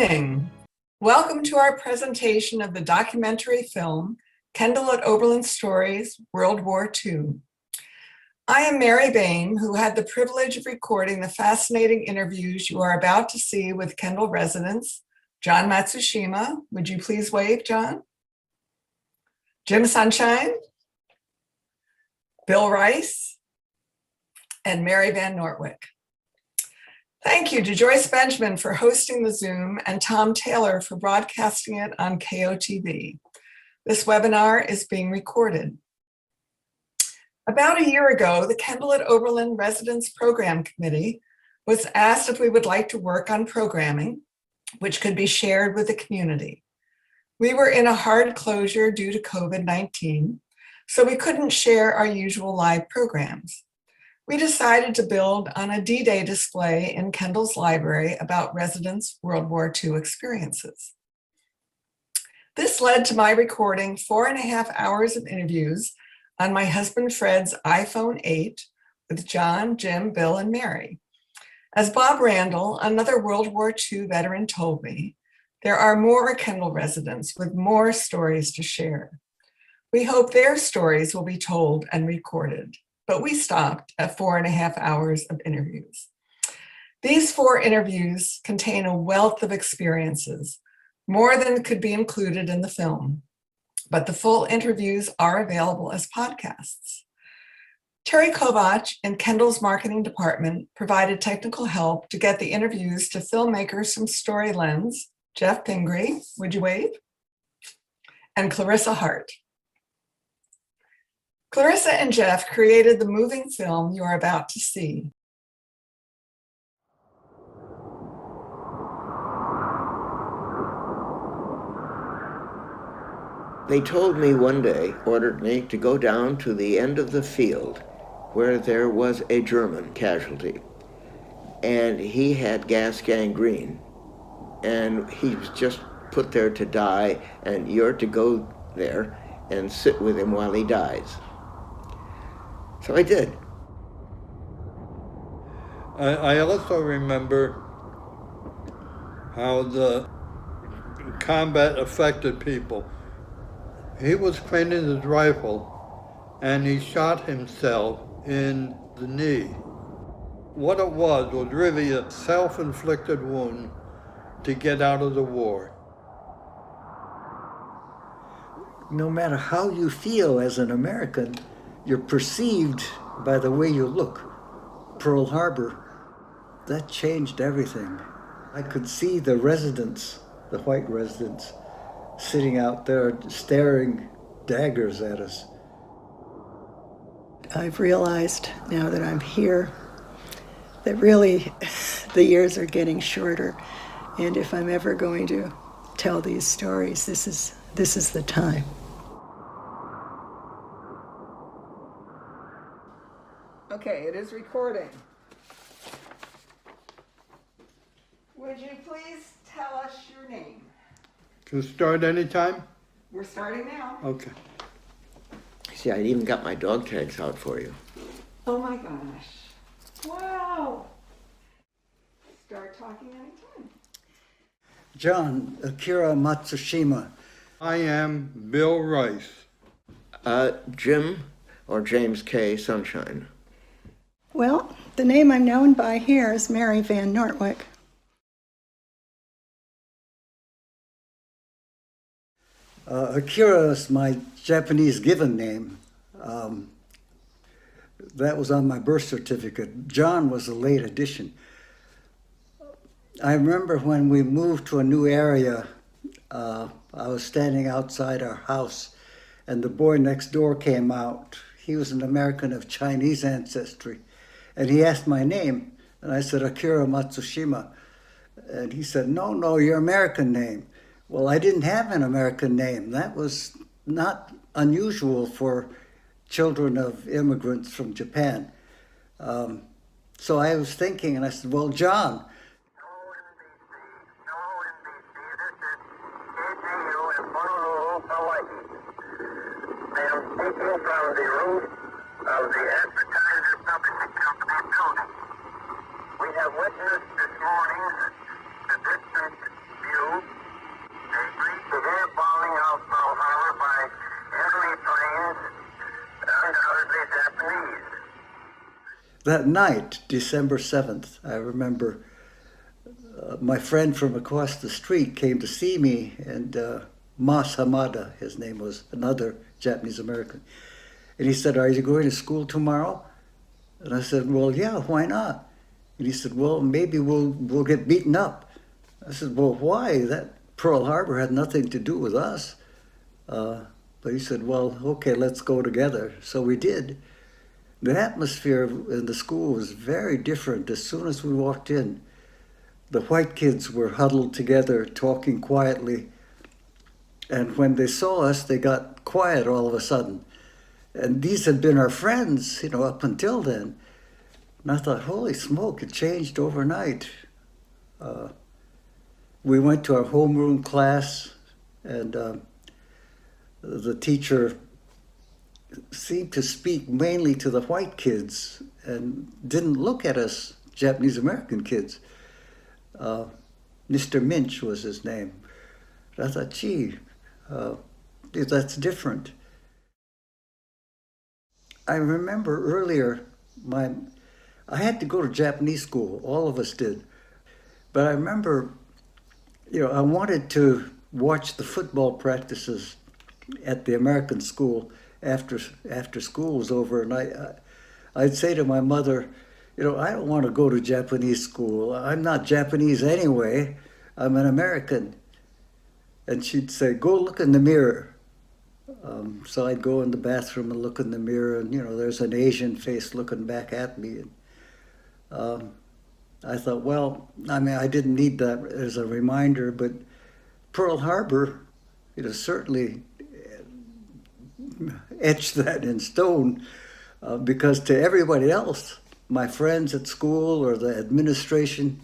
evening. Welcome to our presentation of the documentary film, Kendal at Oberlin Stories, World War II. I am Mary Behm, who had the privilege of recording the fascinating interviews you are about to see with Kendal residents, John Matsushima. Would you please wave, John? Jim Sunshine, Bill Rice, and Mary Van Nortwick. Thank you to Joyce Benjamin for hosting the Zoom and Tom Taylor for broadcasting it on KOTV. This webinar is being recorded. About a year ago, the Kendal at Oberlin Residence Program Committee was asked if we would like to work on programming, which could be shared with the community. We were in a hard closure due to COVID-19, so we couldn't share our usual live programs. We decided to build on a D-Day display in Kendal's library about residents' World War II experiences. This led to my recording 4.5 hours of interviews on my husband Fred's iPhone 8 with John, Jim, Bill, and Mary. As Bob Randall, another World War II veteran, told me, there are more Kendal residents with more stories to share. We hope their stories will be told and recorded, but we stopped at 4.5 hours of interviews. These 4 interviews contain a wealth of experiences, more than could be included in the film, but the full interviews are available as podcasts. Terry Kovach in Kendal's marketing department provided technical help to get the interviews to filmmakers from StoryLens, Geoff Pingree, would you wave? And Clarissa Heart. Clarissa and Geoff created the moving film you are about to see. They told me one day, ordered me to go down to the end of the field where there was a German casualty. And he had gas gangrene. And he was just put there to die, and you're to go there and sit with him while he dies. So I did. I also remember how the combat affected people. He was cleaning his rifle and he shot himself in the knee. What it was really a self-inflicted wound to get out of the war. No matter how you feel as an American, you're perceived by the way you look. Pearl Harbor, that changed everything. I could see the residents, the white residents, sitting out there staring daggers at us. I've realized now that I'm here that really the years are getting shorter, and if I'm ever going to tell these stories, this is the time. Okay, it is recording. Would you please tell us your name? Can start anytime? We're starting now. Okay. See, I even got my dog tags out for you. Oh my gosh. Wow. Start talking anytime. John, Akira Matsushima. I am Bill Rice. Jim, or James K. Sunshine. Well, the name I'm known by here is Mary Van Nortwick. Akira is my Japanese given name. That was on my birth certificate. John was a late addition. I remember when we moved to a new area, I was standing outside our house and the boy next door came out. He was an American of Chinese ancestry. And he asked my name, and I said, Akira Matsushima. And he said, no, your American name. Well, I didn't have an American name. That was not unusual for children of immigrants from Japan. So I was thinking, and I said, well, John. I am speaking from the roof of the Advertiser Publishing Company building. We have witnessed this morning the distant That night, December 7th, I remember my friend from across the street came to see me, and Mas Hamada, his name was, another Japanese American. And he said, "Are you going to school tomorrow?" And I said, "Well, yeah, why not?" And he said, "Well, maybe we'll get beaten up." I said, "Well, why? That Pearl Harbor had nothing to do with us." But he said, "Well, okay, let's go together." So we did. The atmosphere in the school was very different. As soon as we walked in, the white kids were huddled together, talking quietly. And when they saw us, they got quiet all of a sudden. And these had been our friends, up until then. And I thought, holy smoke, it changed overnight. We went to our homeroom class, and the teacher seemed to speak mainly to the white kids and didn't look at us Japanese American kids. Mr. Minch was his name. And I thought, gee, that's different. I remember earlier, I had to go to Japanese school, all of us did. But I remember, I wanted to watch the football practices at the American school after school was over, and I'd say to my mother, I don't want to go to Japanese school. I'm not Japanese anyway. I'm an American. And she'd say, "Go look in the mirror." So I'd go in the bathroom and look in the mirror, and there's an Asian face looking back at me. And I thought, well, I didn't need that as a reminder, but Pearl Harbor, certainly etched that in stone, because to everybody else, my friends at school or the administration,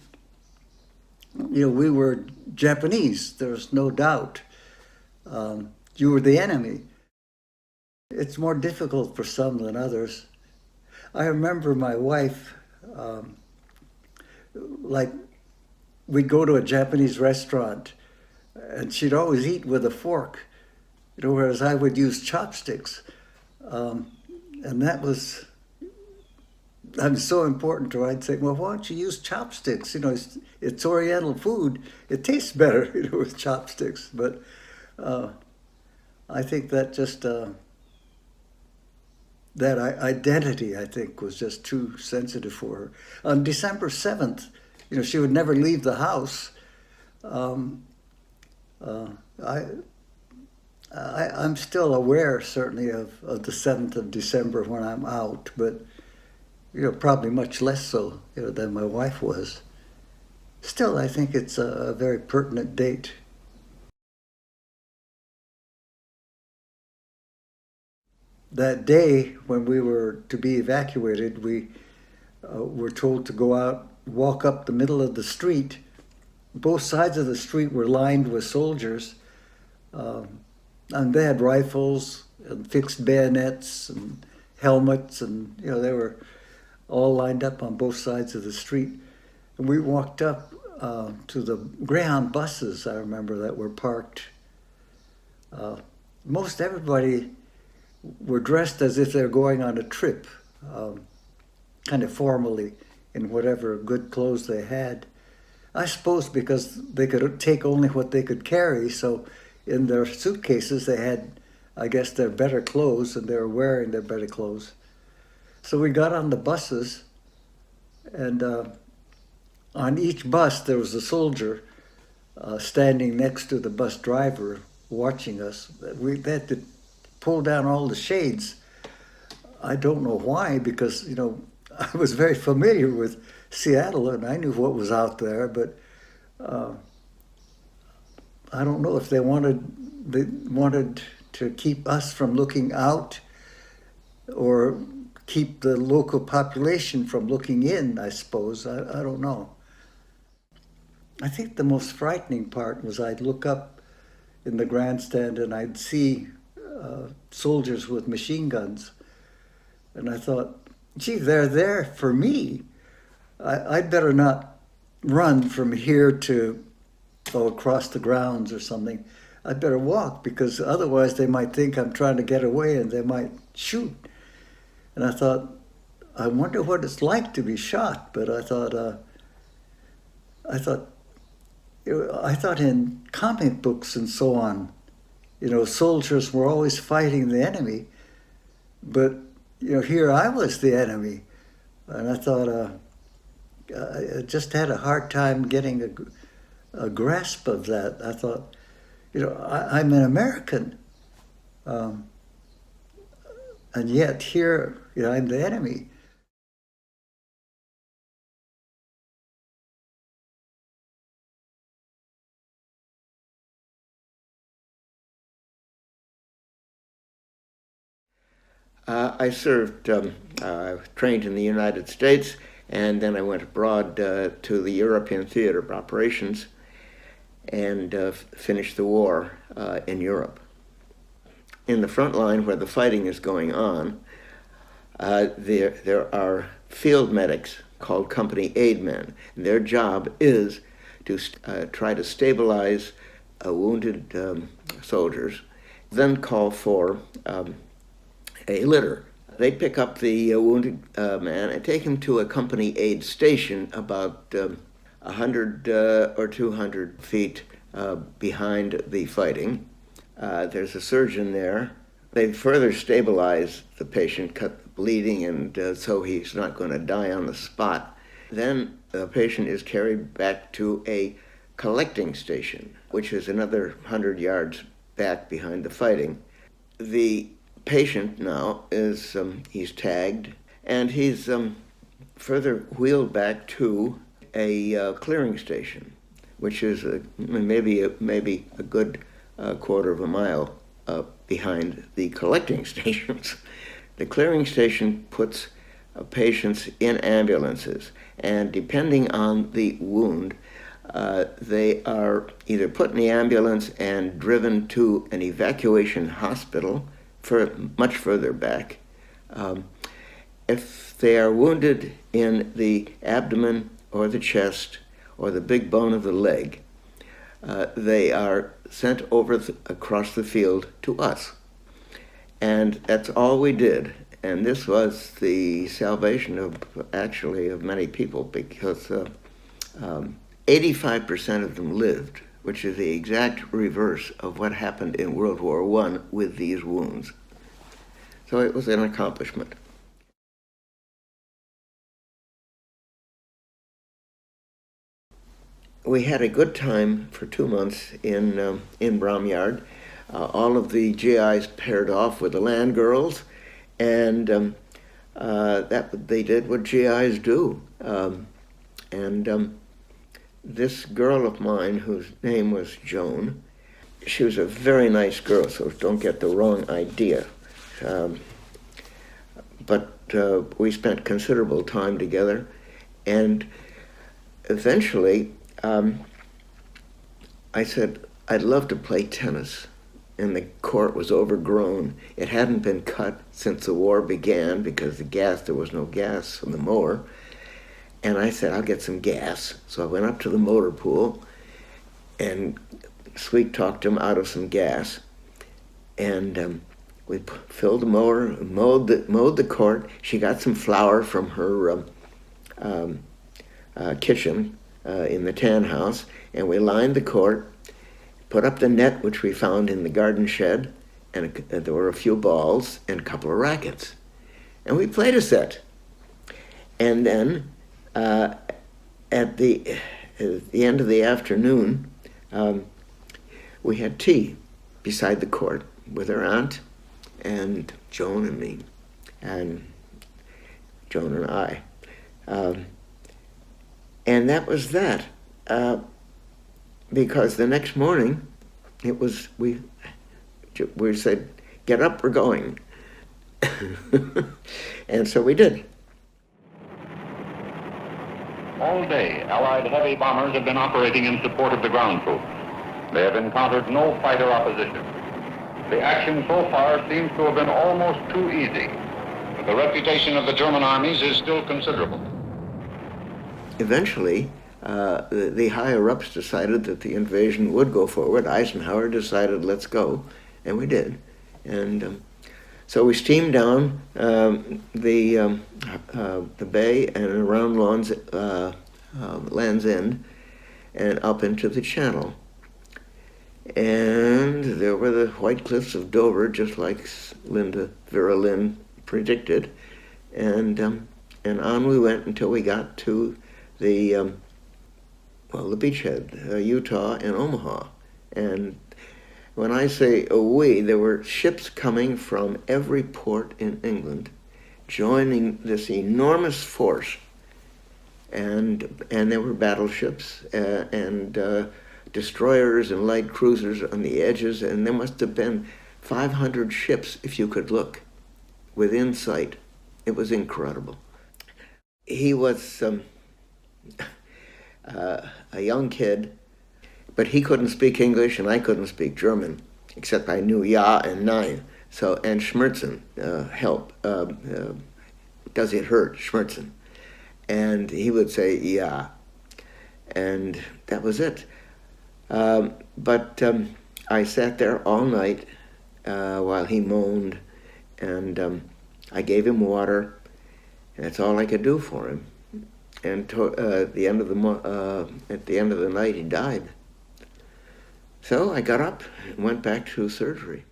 we were Japanese. There's no doubt. You were the enemy. It's more difficult for some than others. I remember my wife, we'd go to a Japanese restaurant, and she'd always eat with a fork, whereas I would use chopsticks. And that was, so important to her. I'd say, well, why don't you use chopsticks? It's Oriental food. It tastes better, with chopsticks. But I think that just, that identity, I think, was just too sensitive for her. On December 7th, she would never leave the house. I'm still aware, certainly, of the 7th of December when I'm out, but, probably much less so, than my wife was. Still, I think it's a very pertinent date. That day, when we were to be evacuated, we were told to go out, walk up the middle of the street. Both sides of the street were lined with soldiers, and they had rifles and fixed bayonets and helmets, and they were all lined up on both sides of the street. And we walked up to the Greyhound buses, I remember, that were parked. Most everybody were dressed as if they're going on a trip, kind of formally, in whatever good clothes they had. I suppose because they could take only what they could carry, so in their suitcases they had, I guess, their better clothes, and they were wearing their better clothes. So we got on the buses, and on each bus there was a soldier standing next to the bus driver watching us. They had to pull down all the shades. I don't know why, because, I was very familiar with Seattle and I knew what was out there, but I don't know if they wanted to keep us from looking out or keep the local population from looking in, I suppose. I don't know. I think the most frightening part was I'd look up in the grandstand and I'd see soldiers with machine guns. And I thought, gee, they're there for me. I'd better not run from here to across the grounds or something. I'd better walk, because otherwise they might think I'm trying to get away and they might shoot. And I thought, I wonder what it's like to be shot. But I thought, I thought in comic books and so on, soldiers were always fighting the enemy. But here I was the enemy, and I thought I just had a hard time getting a grasp of that. I thought, I'm an American, and yet here, I'm the enemy. I served, I was trained in the United States, and then I went abroad to the European Theater of Operations and finished the war in Europe. In the front line where the fighting is going on, there are field medics called company aid men. Their job is to try to stabilize wounded soldiers, then call for a litter. They pick up the wounded man and take him to a company aid station about 100 or 200 feet behind the fighting. There's a surgeon there. They further stabilize the patient, cut the bleeding, and so he's not going to die on the spot. Then the patient is carried back to a collecting station, which is another 100 yards back behind the fighting. The patient now is, he's tagged, and he's further wheeled back to a clearing station, which is maybe a good quarter of a mile behind the collecting stations. The clearing station puts patients in ambulances, and depending on the wound, they are either put in the ambulance and driven to an evacuation hospital much further back. If they are wounded in the abdomen or the chest or the big bone of the leg, they are sent across the field to us. And that's all we did. And this was the salvation of many people, because 85% of them lived, which is the exact reverse of what happened in World War I with these wounds. So it was an accomplishment. We had a good time for 2 months in Bromyard. All of the GIs paired off with the land girls, and they did what GIs do. This girl of mine, whose name was Joan, she was a very nice girl, so don't get the wrong idea. But we spent considerable time together, and eventually I said, I'd love to play tennis. And the court was overgrown. It hadn't been cut since the war began because there was no gas on the mower. And I said, I'll get some gas. So I went up to the motor pool and sweet-talked him out of some gas. And we filled the mower, mowed the court. She got some flour from her kitchen in the tan house, and we lined the court, put up the net, which we found in the garden shed, and there were a few balls and a couple of rackets. And we played a set. And then at the end of the afternoon, we had tea beside the court with her aunt and Joan and me, and Joan and I. And that was that. Because the next morning, we said, get up, we're going. And so we did. All day, Allied heavy bombers have been operating in support of the ground troops. They have encountered no fighter opposition. The action so far seems to have been almost too easy. But the reputation of the German armies is still considerable. Eventually, the higher-ups decided that the invasion would go forward. Eisenhower decided, let's go, and we did. And So we steamed down the bay and around Land's End and up into the Channel. And there were the white cliffs of Dover, just like Vera Lynn predicted. And on we went until we got to the beachhead, Utah and Omaha. And when I say we, there were ships coming from every port in England, joining this enormous force. And there were battleships and destroyers and light cruisers on the edges, and there must have been 500 ships, if you could look, within sight. It was incredible. He was a young kid, but he couldn't speak English and I couldn't speak German, except I knew Ja and Nein. So, and Schmerzen, help. Does it hurt? Schmerzen. And he would say, yeah. And that was it. But I sat there all night while he moaned, and I gave him water, and that's all I could do for him. And at the end of the night, he died. So I got up and went back to surgery.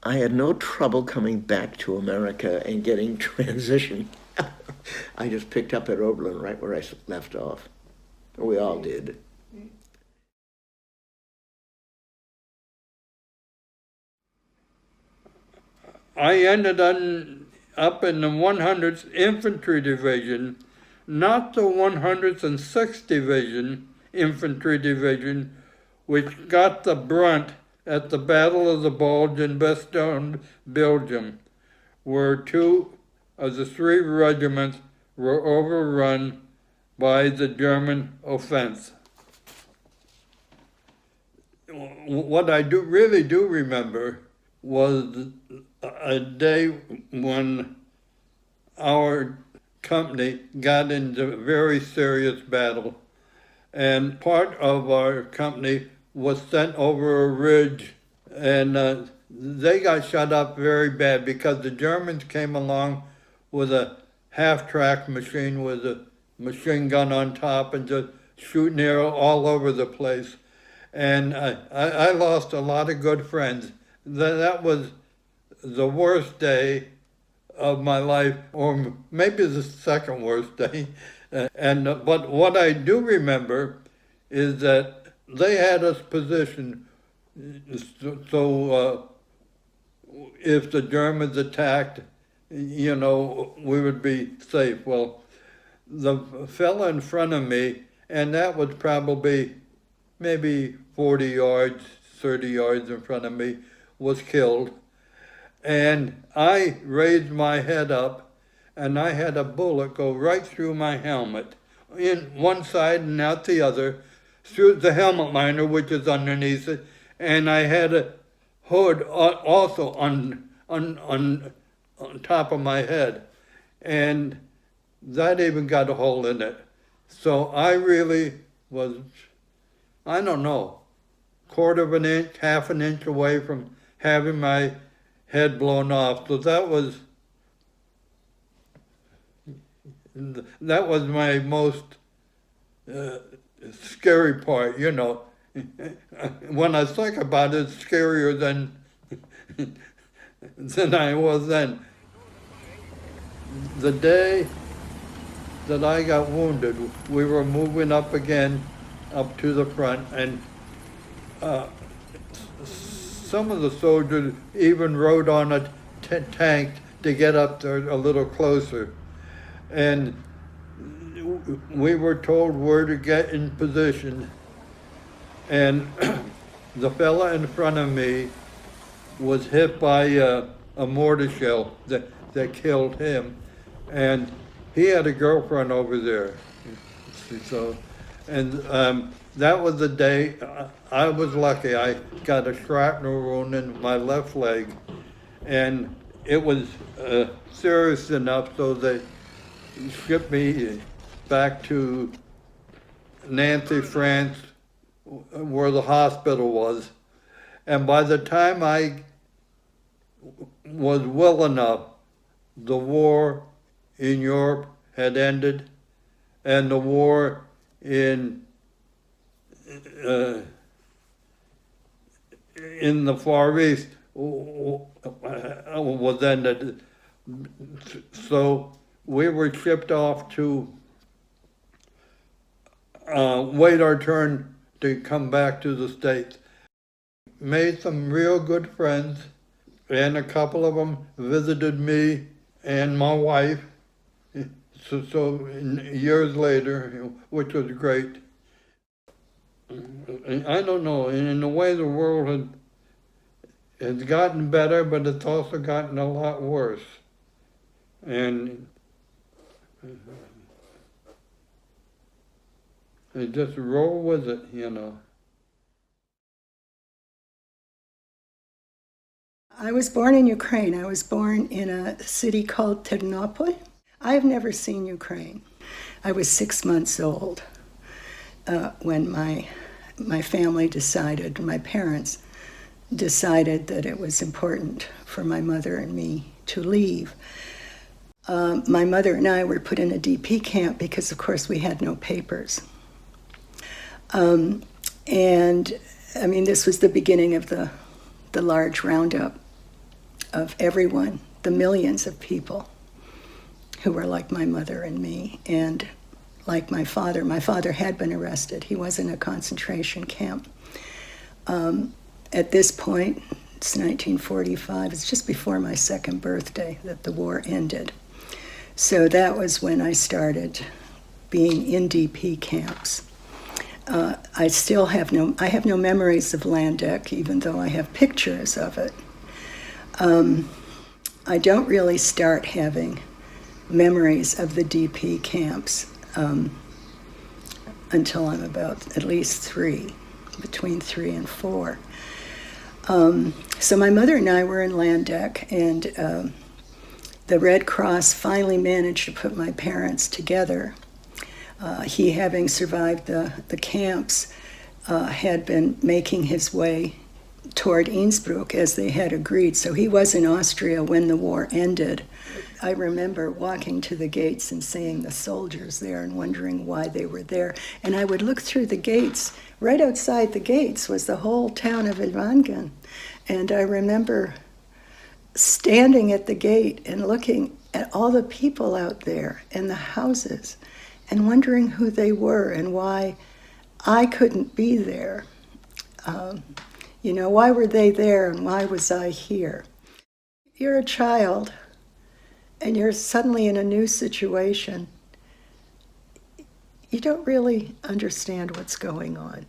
I had no trouble coming back to America and getting transition. I just picked up at Oberlin right where I left off. We all did. I ended up in the 100th Infantry Division, not the 106th Division, Infantry Division, which got the brunt at the Battle of the Bulge in Bastogne, Belgium, where 2 of the 3 regiments were overrun by the German offense. What I really do remember was a day when our company got into a very serious battle, and part of our company was sent over a ridge, and they got shut up very bad because the Germans came along with a half-track machine with a machine gun on top and just shooting arrows all over the place. And I lost a lot of good friends. That was the worst day of my life, or maybe the second worst day. But what I do remember is that they had us positioned so if the Germans attacked, we would be safe. Well, the fella in front of me, and that was probably maybe 40 yards, 30 yards in front of me, was killed. And I raised my head up, and I had a bullet go right through my helmet, in one side and out the other, through the helmet liner, which is underneath it, and I had a hood also on top of my head, and that even got a hole in it. So I really was, I don't know, quarter of an inch, half an inch away from having my head blown off. So that was my most scary part, When I think about it, it's scarier than I was then. The day that I got wounded, we were moving up again, up to the front, and some of the soldiers even rode on a tank to get up there a little closer. And we were told where to get in position. And the fella in front of me was hit by a mortar shell that killed him. And he had a girlfriend over there. So, and that was the day I was lucky. I got a shrapnel wound in my left leg, and it was serious enough so they shipped me back to Nancy, France, where the hospital was. And by the time I was well enough, the war in Europe had ended, and the war in the Far East was ended. So we were shipped off to wait our turn to come back to the States. Made some real good friends, and a couple of them visited me and my wife. So years later, which was great. I don't know, in the way the world has gotten better, but it's also gotten a lot worse. And you just roll with it, you know. I was born in Ukraine. I was born in a city called Ternopil. I've never seen Ukraine. I was 6 months old when my family decided, my parents decided that it was important for my mother and me to leave. My mother and I were put in a DP camp because, of course, we had no papers. And, I mean, this was the beginning of the large roundup of everyone, the millions of people who were like my mother and me, and like my father. My father had been arrested. He was in a concentration camp. At this point, it's 1945, it's just before my second birthday that the war ended. So that was when I started being in DP camps. I have no memories of Landeck, even though I have pictures of it. I don't really start having memories of the DP camps until I'm about at least 3, between 3 and 4. So my mother and I were in Landeck, and the Red Cross finally managed to put my parents together. He, having survived the camps, had been making his way toward Innsbruck as they had agreed. So he was in Austria when the war ended. I remember walking to the gates and seeing the soldiers there and wondering why they were there. And I would look through the gates. Right outside the gates was the whole town of Ellwangen. And I remember standing at the gate and looking at all the people out there and the houses and wondering who they were and why I couldn't be there. Why were they there and why was I here? You're a child and you're suddenly in a new situation. You don't really understand what's going on.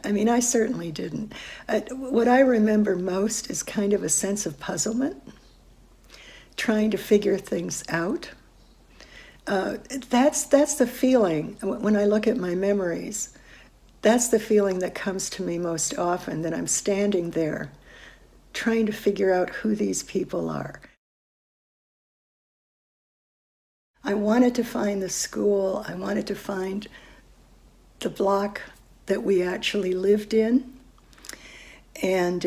I mean, I certainly didn't. What I remember most is kind of a sense of puzzlement, trying to figure things out. That's the feeling, when I look at my memories, that's the feeling that comes to me most often, that I'm standing there trying to figure out who these people are. I wanted to find the school, I wanted to find the block that we actually lived in. And,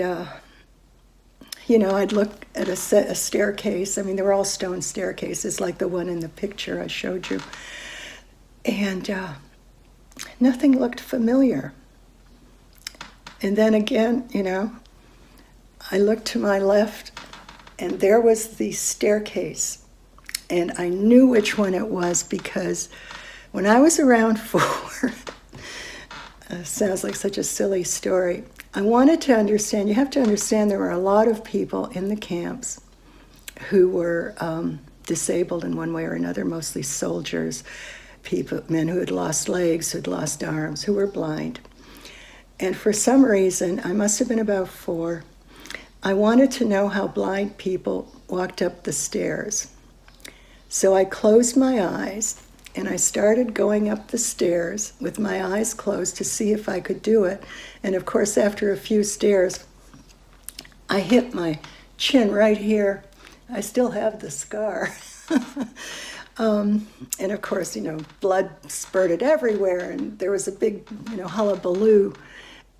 I'd look at a staircase. I mean, they were all stone staircases like the one in the picture I showed you. And nothing looked familiar. And then again, I looked to my left and there was the staircase. And I knew which one it was because when I was around 4, sounds like such a silly story, I wanted to understand, you have to understand there were a lot of people in the camps who were disabled in one way or another, mostly soldiers, men who had lost legs, who had lost arms, who were blind. And for some reason, I must have been about 4, I wanted to know how blind people walked up the stairs. So I closed my eyes and I started going up the stairs with my eyes closed to see if I could do it. And of course, after a few stairs, I hit my chin right here. I still have the scar. And of course, blood spurted everywhere and there was a big, hullabaloo.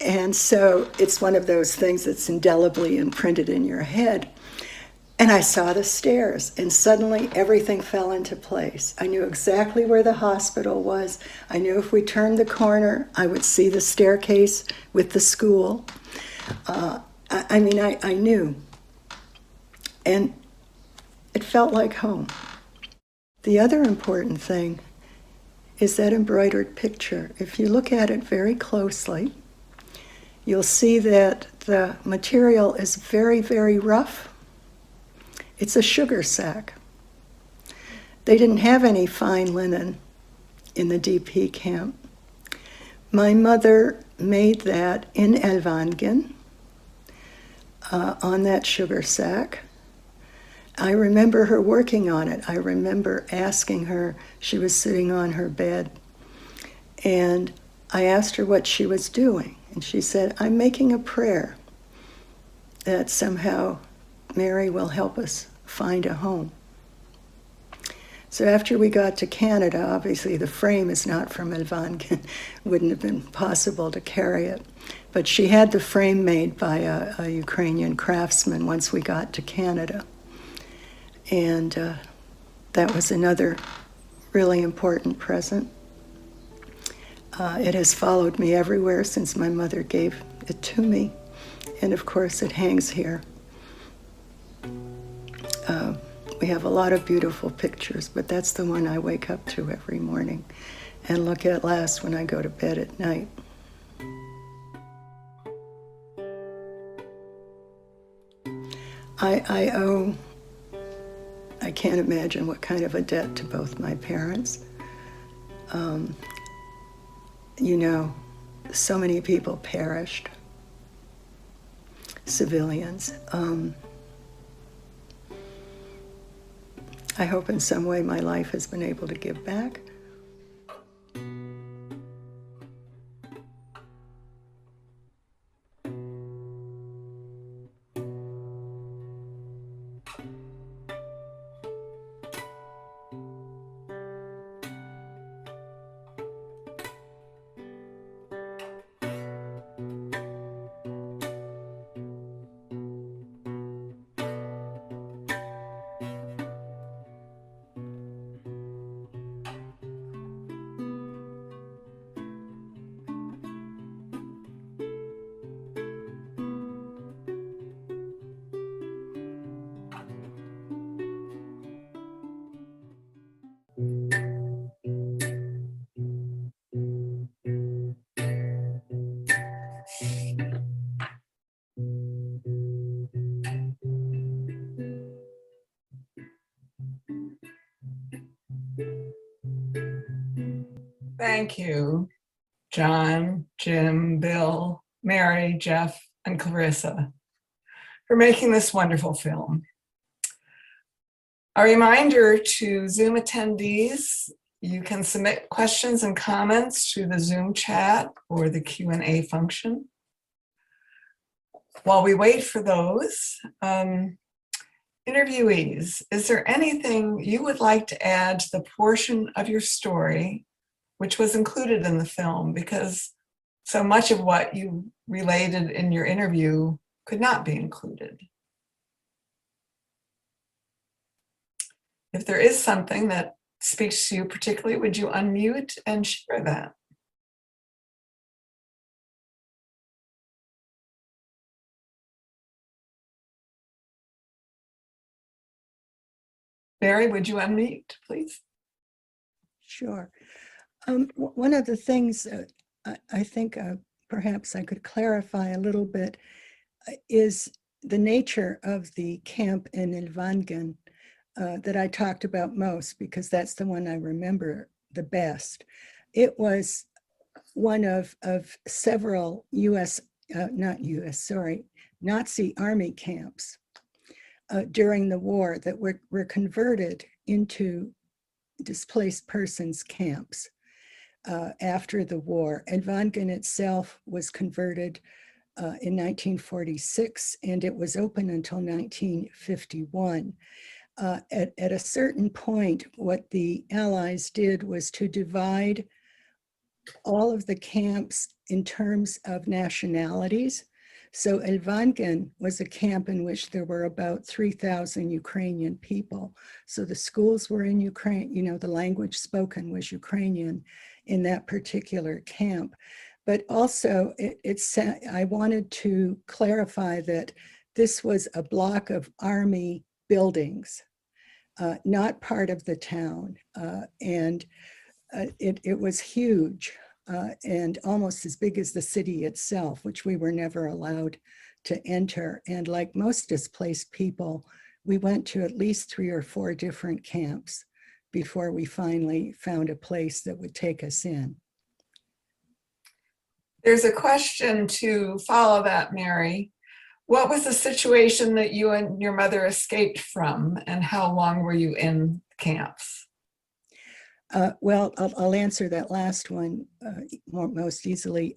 And so it's one of those things that's indelibly imprinted in your head. And I saw the stairs, and suddenly everything fell into place. I knew exactly where the hospital was. I knew if we turned the corner, I would see the staircase with the school. I knew. And it felt like home. The other important thing is that embroidered picture. If you look at it very closely, you'll see that the material is very, very rough. It's a sugar sack. They didn't have any fine linen in the DP camp. My mother made that in Ellwangen on that sugar sack. I remember her working on it. I remember asking her, she was sitting on her bed, and I asked her what she was doing. And she said, I'm making a prayer that somehow Mary will help us find a home. So after we got to Canada, obviously the frame is not from Ellwangen, wouldn't have been possible to carry it. But she had the frame made by a Ukrainian craftsman once we got to Canada. And that was another really important present. It has followed me everywhere since my mother gave it to me. And of course it hangs here. We have a lot of beautiful pictures, but that's the one I wake up to every morning and look at last when I go to bed at night. I can't imagine what kind of a debt to both my parents. So many people perished, civilians. I hope in some way my life has been able to give back. Thank you, John, Jim, Bill, Mary, Geoff, and Clarissa for making this wonderful film. A reminder to Zoom attendees, you can submit questions and comments through the Zoom chat or the Q&A function. While we wait for those, interviewees, is there anything you would like to add to the portion of your story which was included in the film, because so much of what you related in your interview could not be included? If there is something that speaks to you particularly, would you unmute and share that? Mary, would you unmute, please? Sure. One of the things I think perhaps I could clarify a little bit is the nature of the camp in Ellwangen that I talked about most, because that's the one I remember the best. It was one of several Nazi army camps during the war that were converted into displaced persons camps after the war. Ellwangen itself was converted in 1946, and it was open until 1951. At a certain point, what the Allies did was to divide all of the camps in terms of nationalities. So Elvangen was a camp in which there were about 3,000 Ukrainian people. So the schools were in Ukraine, you know, the language spoken was Ukrainian in that particular camp. But also I wanted to clarify that this was a block of army buildings, not part of the town. It was huge and almost as big as the city itself, which we were never allowed to enter. And like most displaced people, we went to at least 3 or 4 different camps before we finally found a place that would take us in. There's a question to follow that, Mary. What was the situation that you and your mother escaped from, and how long were you in camps? Well, I'll answer that last one most easily.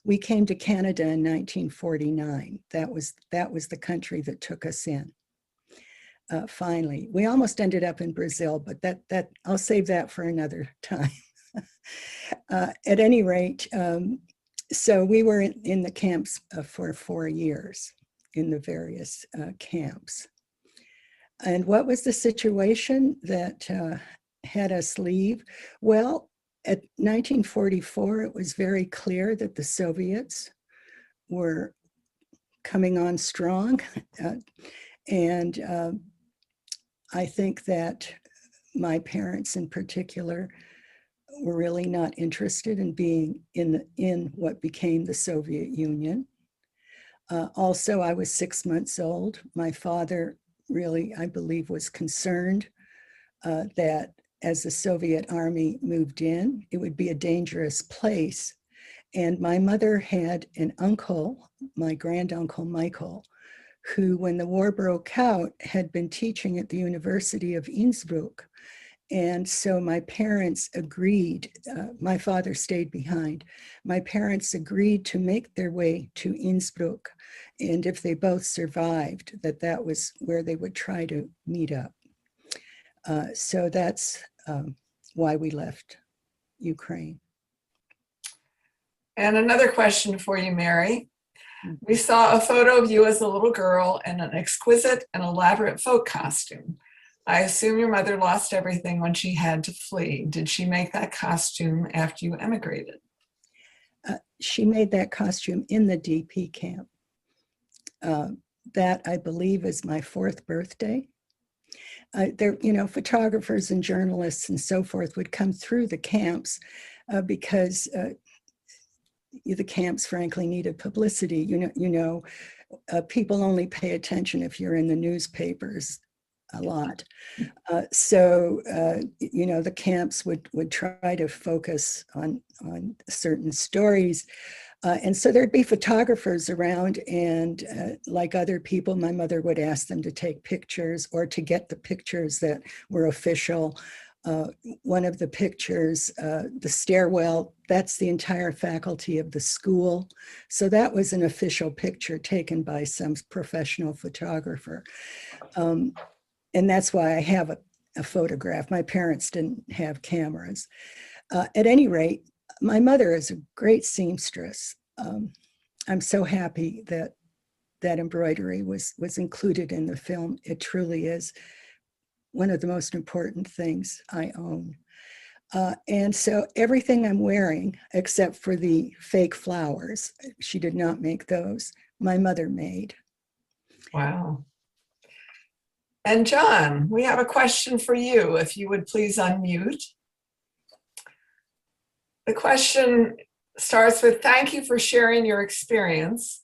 We came to Canada in 1949. That was the country that took us in. Finally, we almost ended up in Brazil, but that I'll save that for another time. At any rate, so we were in the camps for 4 years in the various camps. And what was the situation that had us leave? Well, at 1944, it was very clear that the Soviets were coming on strong. And I think that my parents in particular were really not interested in being in what became the Soviet Union. Also, I was 6 months old. My father really, I believe, was concerned that as the Soviet army moved in, it would be a dangerous place. And my mother had an uncle, my granduncle Michael, who, when the war broke out, had been teaching at the University of Innsbruck. And so my parents agreed, my father stayed behind. My parents agreed to make their way to Innsbruck. And if they both survived, that was where they would try to meet up. So that's why we left Ukraine. And another question for you, Mary. We saw a photo of you as a little girl in an exquisite and elaborate folk costume. I assume your mother lost everything when she had to flee. Did she make that costume after you emigrated? She made that costume in the DP camp. That, I believe, is my 4th birthday. There, you know, photographers and journalists and so forth would come through the camps because the camps, frankly, needed publicity. You know, people only pay attention if you're in the newspapers a lot. So, you know, the camps would try to focus on certain stories. And so there'd be photographers around, and like other people, my mother would ask them to take pictures or to get the pictures that were official. One of the pictures, the stairwell, that's the entire faculty of the school. So that was an official picture taken by some professional photographer. And that's why I have a photograph. My parents didn't have cameras. At any rate, my mother is a great seamstress. I'm so happy that that embroidery was included in the film. It truly is one of the most important things I own. And so everything I'm wearing, except for the fake flowers, she did not make those, my mother made. Wow. And John, we have a question for you, if you would please unmute. The question starts with, thank you for sharing your experience.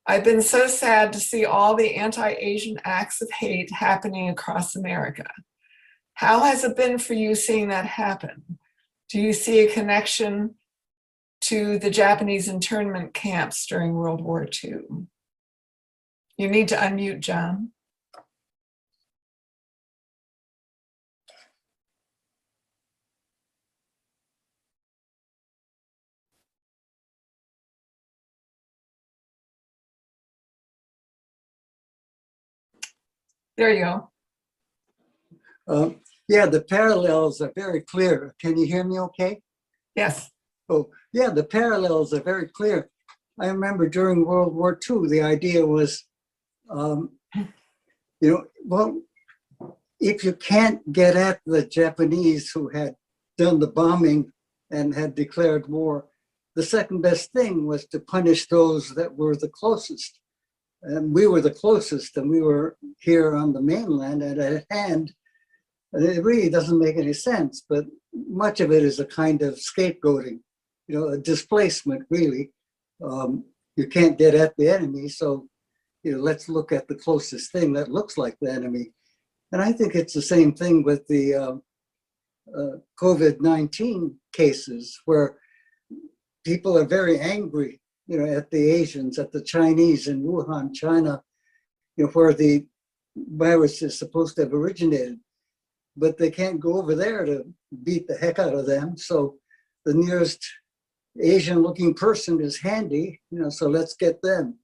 I've been so sad to see all the anti-Asian acts of hate happening across America. How has it been for you seeing that happen? Do you see a connection to the Japanese internment camps during World War II? You need to unmute, John. There you go. Yeah, the parallels are very clear. Can you hear me okay? Yes. Oh, yeah, the parallels are very clear. I remember during World War II, the idea was, well, if you can't get at the Japanese who had done the bombing and had declared war, the second best thing was to punish those that were the closest. And we were the closest, and we were here on the mainland and at hand. And it really doesn't make any sense, but much of it is a kind of scapegoating, a displacement, really. You can't get at the enemy, so let's look at the closest thing that looks like the enemy. And I think it's the same thing with the COVID-19 cases, where people are very angry, at the Asians, at the Chinese in Wuhan, China, where the virus is supposed to have originated. But they can't go over there to beat the heck out of them. So the nearest Asian-looking person is handy, so let's get them.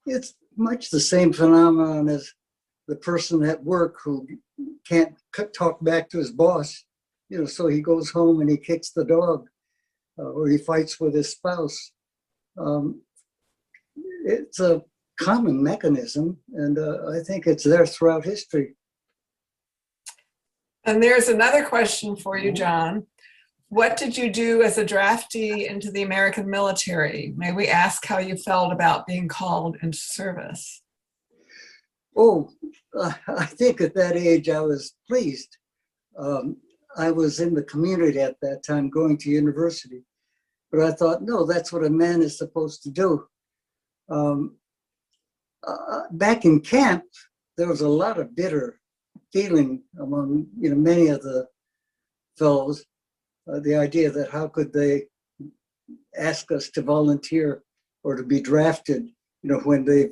It's much the same phenomenon as the person at work who can't talk back to his boss, so he goes home and he kicks the dog, or he fights with his spouse. It's a common mechanism, and I think it's there throughout history. And there's another question for you, John. What did you do as a draftee into the American military? May we ask how you felt about being called into service? Oh, I think at that age I was pleased. I was in the community at that time, going to university. But I thought, no, that's what a man is supposed to do. Back in camp, there was a lot of bitter feeling among many of the fellows. The idea that how could they ask us to volunteer or to be drafted, when they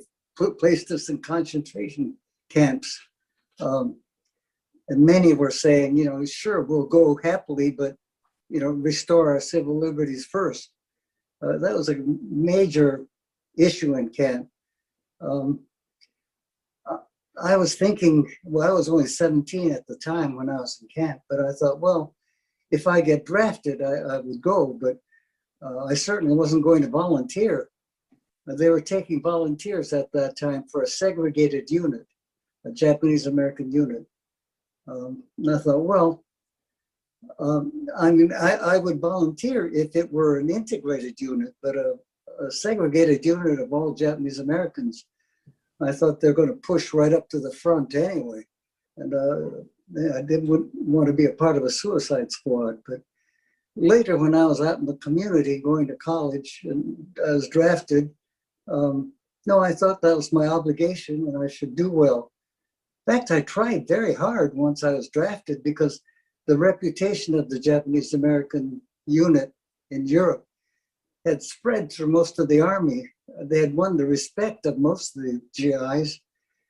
placed us in concentration camps. And many were saying, sure, we'll go happily, but restore our civil liberties first. That was a major issue in camp. I was thinking, well, I was only 17 at the time when I was in camp, but I thought, well, if I get drafted, I would go, but I certainly wasn't going to volunteer. They were taking volunteers at that time for a segregated unit, a Japanese-American unit. And I thought, well, I would volunteer if it were an integrated unit, but a segregated unit of all Japanese Americans, I thought they're going to push right up to the front anyway. And I didn't want to be a part of a suicide squad. But later, when I was out in the community going to college and I was drafted, no, I thought that was my obligation and I should do well. In fact, I tried very hard once I was drafted, because the reputation of the Japanese American unit in Europe had spread through most of the army. They had won the respect of most of the GIs.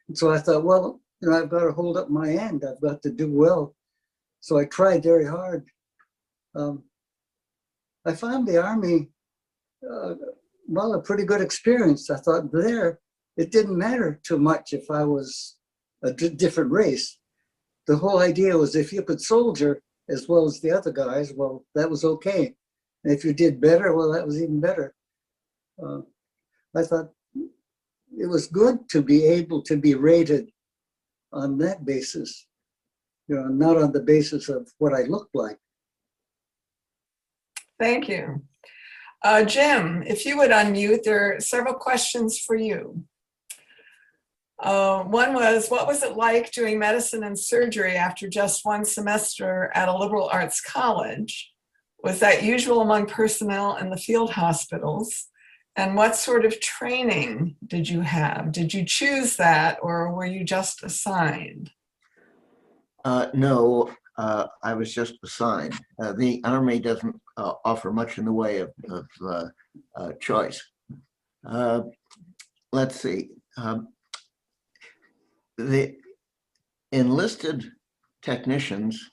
And so I thought, well, I've got to hold up my end. I've got to do well. So I tried very hard. I found the army, well, a pretty good experience. I thought there, it didn't matter too much if I was a different race. The whole idea was if you could soldier as well as the other guys, well, that was okay. And if you did better, well, that was even better. I thought it was good to be able to be rated on that basis, not on the basis of what I looked like. Thank you. Jim, if you would unmute, there are several questions for you. One was, what was it like doing medicine and surgery after just one semester at a liberal arts college? Was that usual among personnel in the field hospitals? And what sort of training did you have? Did you choose that, or were you just assigned? No, I was just assigned. The Army doesn't offer much in the way of choice. Let's see. The enlisted technicians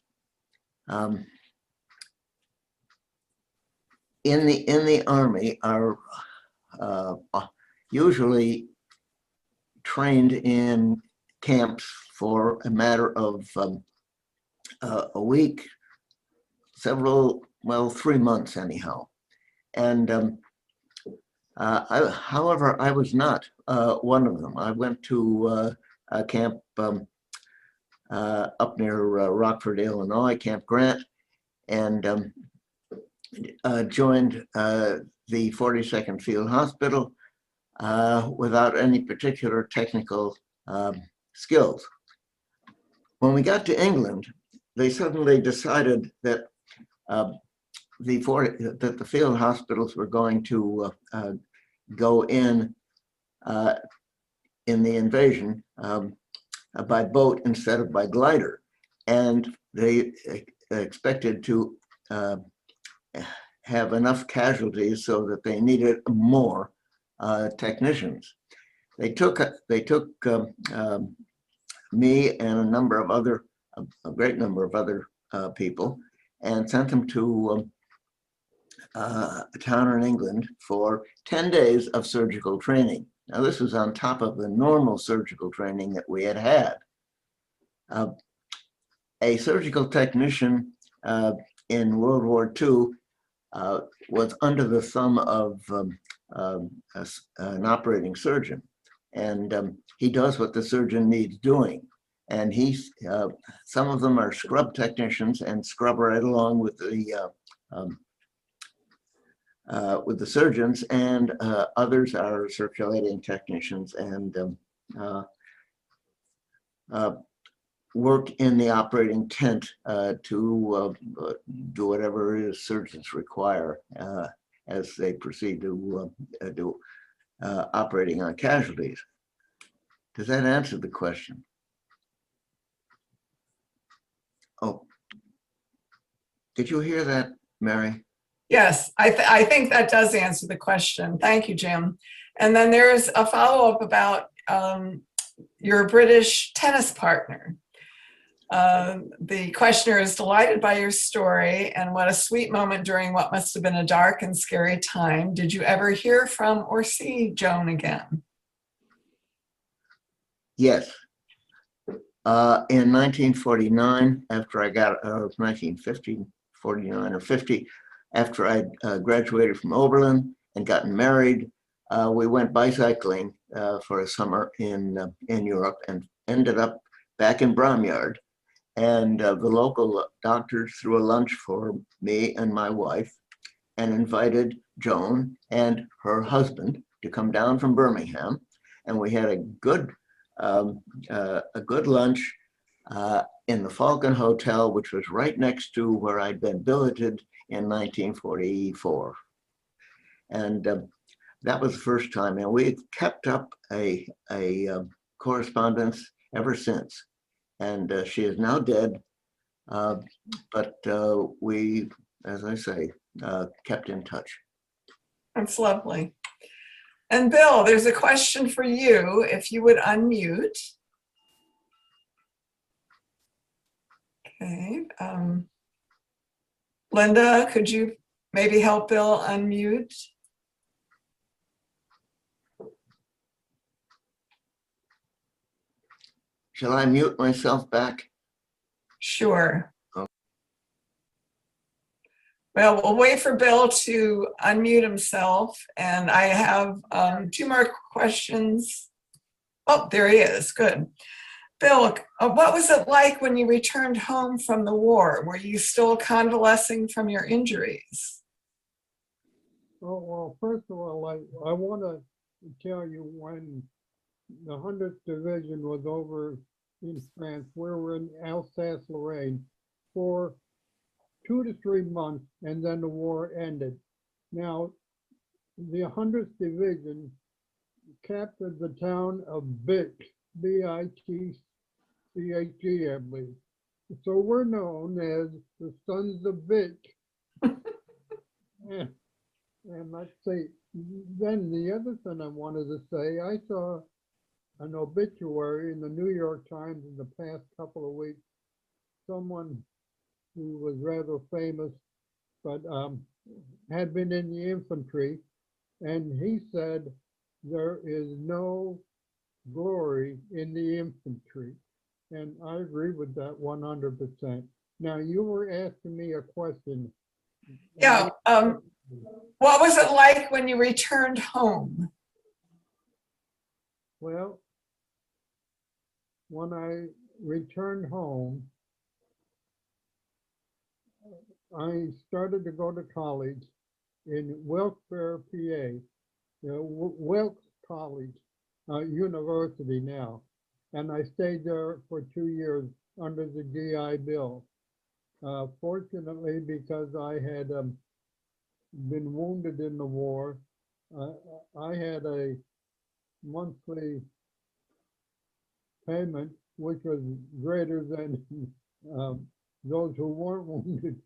in the Army are usually trained in camps for a matter of a week, several well, 3 months anyhow. And however, I was not one of them. I went to a camp up near Rockford, Illinois, Camp Grant, and joined the 42nd Field Hospital without any particular technical skills. When we got to England, they suddenly decided that the field hospitals were going to go in the invasion by boat instead of by glider, and they expected to have enough casualties so that they needed more technicians. They took me and a great number of other people, and sent them to a town in England for 10 days of surgical training. Now, this was on top of the normal surgical training that we had had. A surgical technician in World War II was under the thumb of an operating surgeon, and he does what the surgeon needs doing. And some of them are scrub technicians and scrub right along with the surgeons, and others are circulating technicians and work in the operating tent to do whatever it is surgeons require as they proceed to do operating on casualties. Does that answer the question? Oh, did you hear that, Mary? Yes, I think that does answer the question. Thank you, Jim. And then there's a follow-up about your British tennis partner. The questioner is delighted by your story and what a sweet moment during what must have been a dark and scary time. Did you ever hear from or see Joan again? Yes. In 1949, after I got, 1950, 49 or 50, after I graduated from Oberlin and gotten married, we went bicycling for a summer in Europe and ended up back in Bromyard. And the local doctors threw a lunch for me and my wife and invited Joan and her husband to come down from Birmingham. And we had a good lunch in the Falcon Hotel, which was right next to where I'd been billeted in 1944. And that was the first time. And we kept up a correspondence ever since. And she is now dead, but we, as I say, kept in touch. That's lovely. And Bill, there's a question for you, if you would unmute. Okay. Linda, could you maybe help Bill unmute? Shall I mute myself back? Sure. Oh. Well, we'll wait for Bill to unmute himself. And I have 2 more questions. Oh, there he is. Good. Bill, what was it like when you returned home from the war? Were you still convalescing from your injuries? Oh, well, first of all, I want to tell you, when the 100th Division was over in France, we were in Alsace-Lorraine for 2 to 3 months, and then the war ended. Now, the 100th Division captured the town of Bitch, B-I-T-C-H-E, I believe. So we're known as the Sons of Bitch. And let's see, then the other thing I wanted to say, I saw an obituary in the New York Times in the past couple of weeks. Someone who was rather famous, but had been in the infantry, and he said there is no glory in the infantry. And I agree with that 100%. Now, you were asking me a question Yeah. What was it like when you returned home? Well, when I returned home, I started to go to college in Wilkes-Barre, PA, Wilkes College, University now. And I stayed there for 2 years under the GI Bill. Fortunately, because I had been wounded in the war, I had a monthly payment which was greater than those who weren't wounded.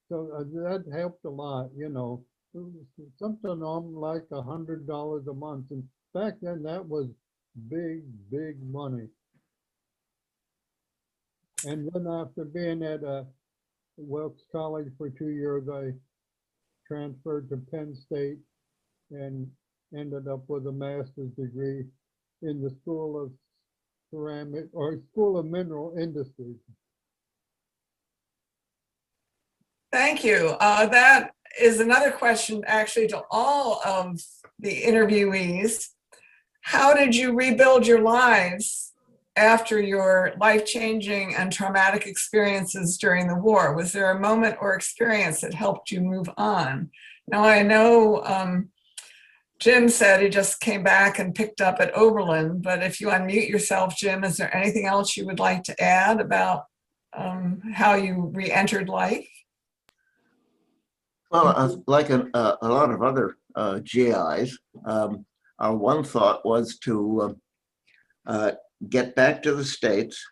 So that helped a lot, you know. It was something on like $100 a month. And back then that was big, big money. And then after being at Wilkes College for 2 years, I transferred to Penn State and ended up with a master's degree in the School of Ceramic or School of Mineral Industries. Thank you. That is another question actually to all of the interviewees. How did you rebuild your lives after your life-changing and traumatic experiences during the war? Was there a moment or experience that helped you move on? Now, I know Jim said he just came back and picked up at Oberlin, but if you unmute yourself, Jim, is there anything else you would like to add about how you re-entered life? Well, like a lot of other GIs, our one thought was to get back to the States,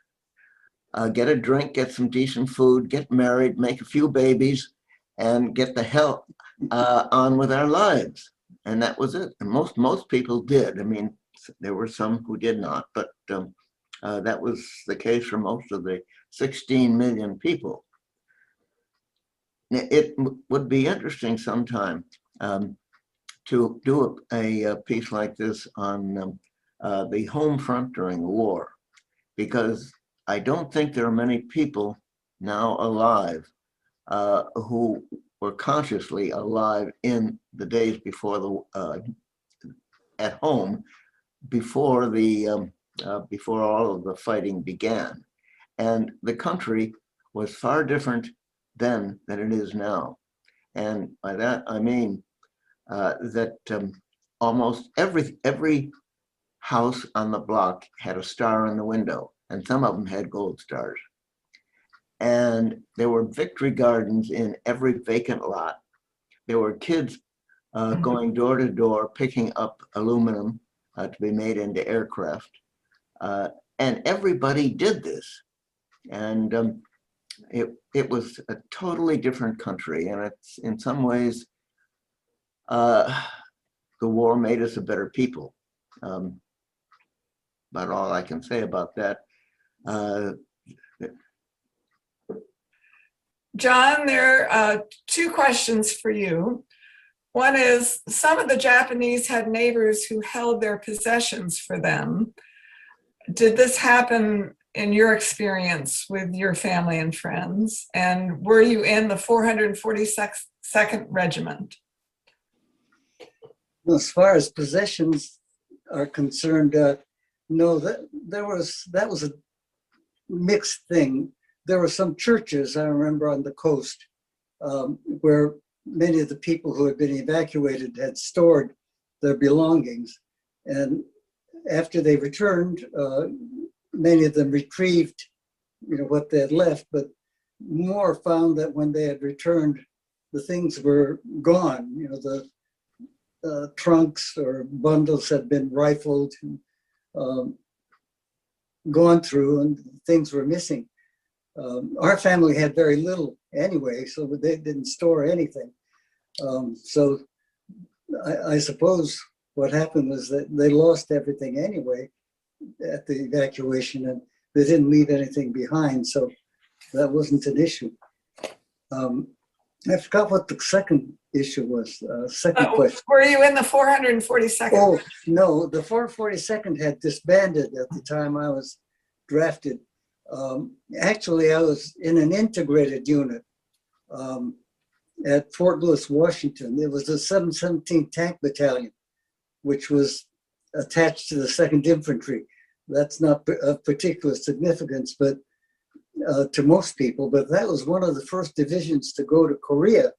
get a drink, get some decent food, get married, make a few babies, and get the hell on with our lives. And that was it. And most people did. I mean, there were some who did not, but that was the case for most of the 16 million people. It would be interesting sometime to do a piece like this on the home front during the war, because I don't think there are many people now alive who were consciously alive in the days before the at home, before the before all of the fighting began, and the country was far different then than it is now. And by that I mean that almost every house on the block had a star in the window, and some of them had gold stars. And there were victory gardens in every vacant lot. There were kids going door to door picking up aluminum to be made into aircraft. And everybody did this. And it was a totally different country. And it's in some ways, the war made us a better people. About all I can say about that. John, there are two questions for you. One is, some of the Japanese had neighbors who held their possessions for them. Did this happen in your experience with your family and friends? And were you in the 442nd Regiment? As far as possessions are concerned, no, that was a mixed thing. There were some churches, I remember, on the coast where many of the people who had been evacuated had stored their belongings. And after they returned, many of them retrieved, what they had left, but more found that when they had returned, the things were gone. The trunks or bundles had been rifled, gone through, and things were missing. Our family had very little anyway, so they didn't store anything. So I suppose what happened was that they lost everything anyway at the evacuation, and they didn't leave anything behind, so that wasn't an issue. I forgot what the second issue was, second question. Were you in the 442nd? Oh, no, the 442nd had disbanded at the time I was drafted. Actually, I was in an integrated unit. at Fort Lewis, Washington. It was the 717 Tank Battalion, which was attached to the 2nd Infantry. That's not of particular significance, but to most people, but that was one of the first divisions to go to Korea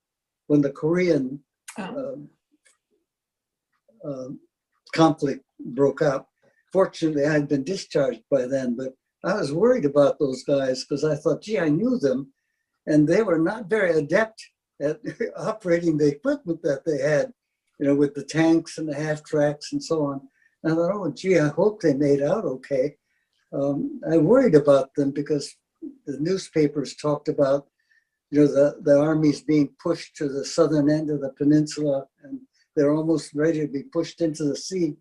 when the Korean conflict broke out. Fortunately, I had been discharged by then, but I was worried about those guys because I thought, gee, I knew them, and they were not very adept at operating the equipment that they had, with the tanks and the half tracks and so on. And I thought, oh, gee, I hope they made out okay. I worried about them because the newspapers talked about, the armies being pushed to the southern end of the peninsula, and they're almost ready to be pushed into the sea.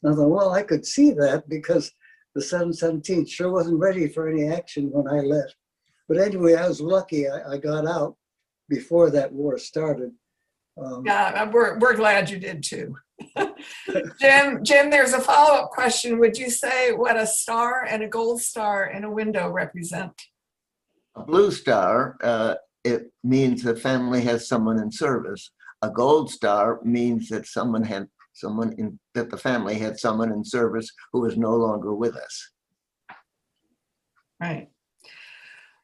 And I thought, well, I could see that because the 717 sure wasn't ready for any action when I left. But anyway, I was lucky. I got out before that war started. Yeah, we're glad you did too. Jim, there's a follow-up question. Would you say what a star and a gold star in a window represent? A blue star, it means the family has someone in service. A gold star means that that the family had someone in service who is no longer with us. Right.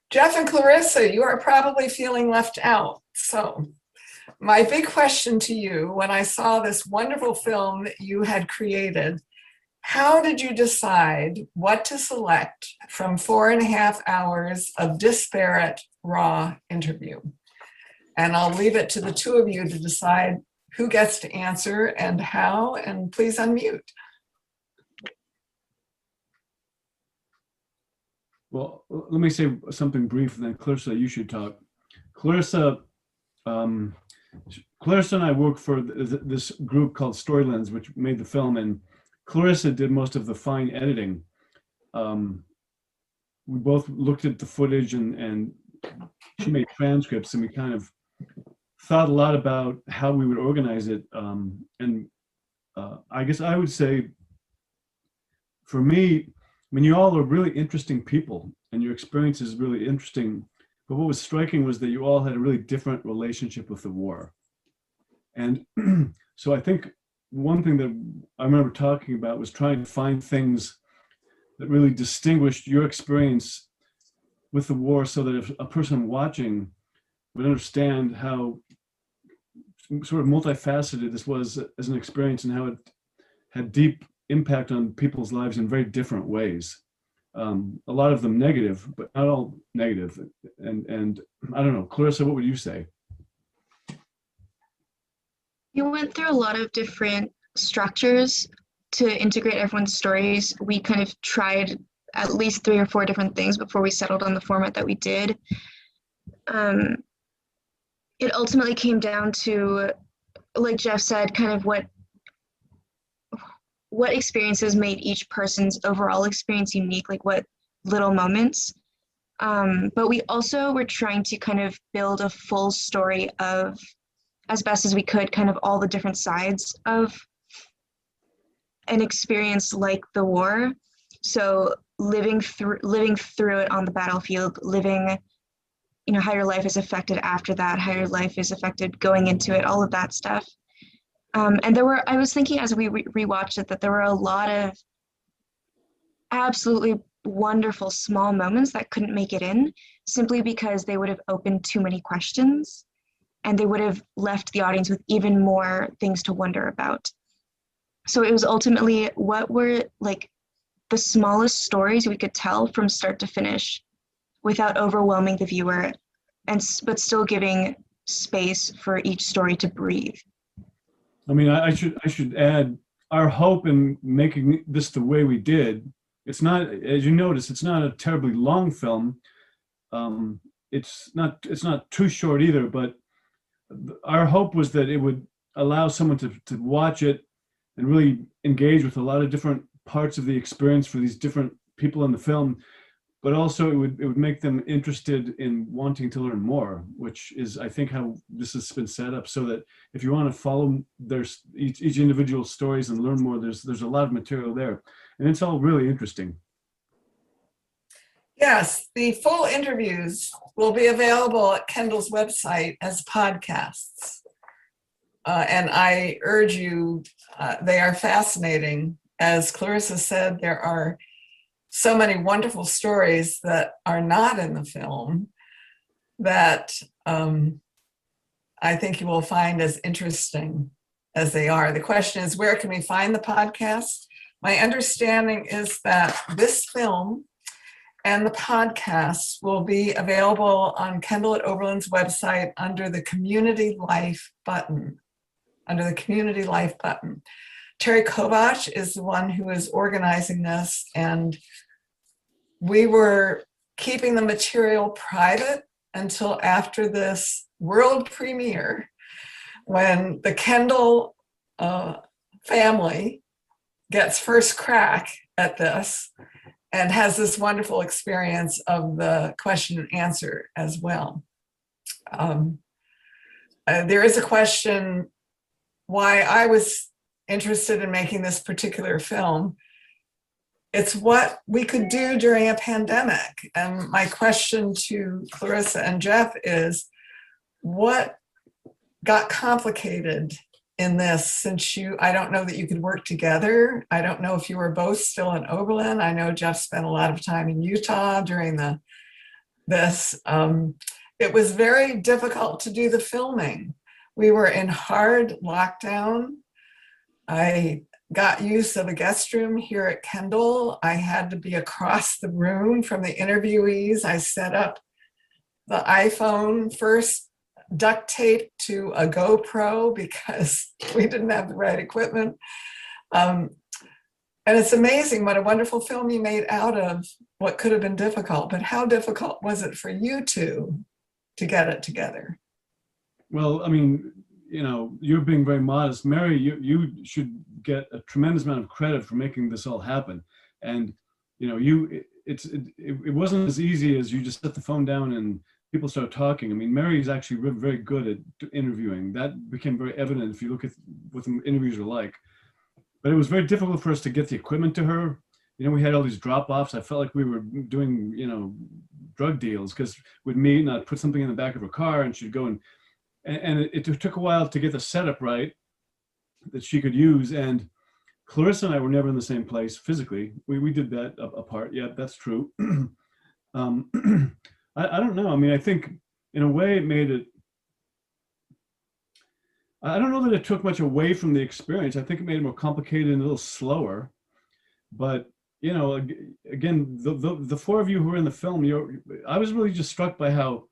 Geoff and Clarissa, you are probably feeling left out. So my big question to you, when I saw this wonderful film that you had created, how did you decide what to select from 4.5 hours of disparate, raw interview? And I'll leave it to the two of you to decide who gets to answer and how, and please unmute. Well, let me say something brief, and then Clarissa, you should talk. Clarissa and I work for this group called StoryLens, which made the film, and Clarissa did most of the fine editing. We both looked at the footage, and she made transcripts, and we kind of thought a lot about how we would organize it. I guess I would say, for me, I mean, you all are really interesting people, and your experience is really interesting. But what was striking was that you all had a really different relationship with the war. And so I think one thing that I remember talking about was trying to find things that really distinguished your experience with the war, so that if a person watching would understand how sort of multifaceted this was as an experience, and how it had deep impact on people's lives in very different ways. A lot of them negative, but not all negative. And I don't know, Clarissa, what would you say? You went through a lot of different structures to integrate everyone's stories. We kind of tried at least 3 or 4 different things before we settled on the format that we did. It ultimately came down to, like Geoff said, kind of what experiences made each person's overall experience unique, like what little moments. But we also were trying to kind of build a full story of, as best as we could, kind of all the different sides of an experience like the war. So living through it on the battlefield, living, how your life is affected after that, how your life is affected going into it, all of that stuff. And I was thinking as we rewatched it, that there were a lot of absolutely wonderful small moments that couldn't make it in, simply because they would have opened too many questions, and they would have left the audience with even more things to wonder about. So it was ultimately, what were like the smallest stories we could tell from start to finish without overwhelming the viewer, but still giving space for each story to breathe. I mean, I should add, our hope in making this the way we did, it's not, as you notice, it's not a terribly long film. It's not too short either, but our hope was that it would allow someone to watch it and really engage with a lot of different parts of the experience for these different people in the film, but also it would make them interested in wanting to learn more, which is, I think, how this has been set up, so that if you want to follow each individual stories and learn more, there's a lot of material there, and it's all really interesting. Yeah, Yes, the full interviews will be available at Kendal's website as podcasts. And I urge you, they are fascinating. As Clarissa said, there are so many wonderful stories that are not in the film that I think you will find as interesting as they are. The question is, where can we find the podcast? My understanding is that this film and the podcast will be available on Kendal at Oberlin's website under the Community Life button. Terry Kovach is the one who is organizing this, and we were keeping the material private until after this world premiere, when the Kendal family gets first crack at this and has this wonderful experience of the question and answer as well. There is a question why I was interested in making this particular film. It's what we could do during a pandemic. And my question to Clarissa and Geoff is, what got complicated in this, since I don't know that you could work together. I don't know if you were both still in Oberlin. I know Geoff spent a lot of time in Utah during this. It was very difficult to do the filming. We were in hard lockdown. I got use of a guest room here at Kendal. I had to be across the room from the interviewees. I set up the iPhone first, duct tape to a GoPro because we didn't have the right equipment. And it's amazing what a wonderful film you made out of what could have been difficult, but how difficult was it for you two to get it together? Well, I mean, you know, you're being very modest. Mary, you should get a tremendous amount of credit for making this all happen. And, you know, it wasn't as easy as you just set the phone down and people start talking. I mean, Mary is actually very good at interviewing. That became very evident if you look at what the interviews were like. But it was very difficult for us to get the equipment to her. You know, we had all these drop-offs. I felt like we were doing, you know, drug deals, because we'd meet and I'd put something in the back of her car and she'd go and it took a while to get the setup right that she could use. And Clarissa and I were never in the same place physically. We did that apart. Yeah, that's true. I don't know. I mean, I think in a way it made it, I don't know that it took much away from the experience. I think it made it more complicated and a little slower. But, you know, again, the four of you who were in the film, I was really just struck by how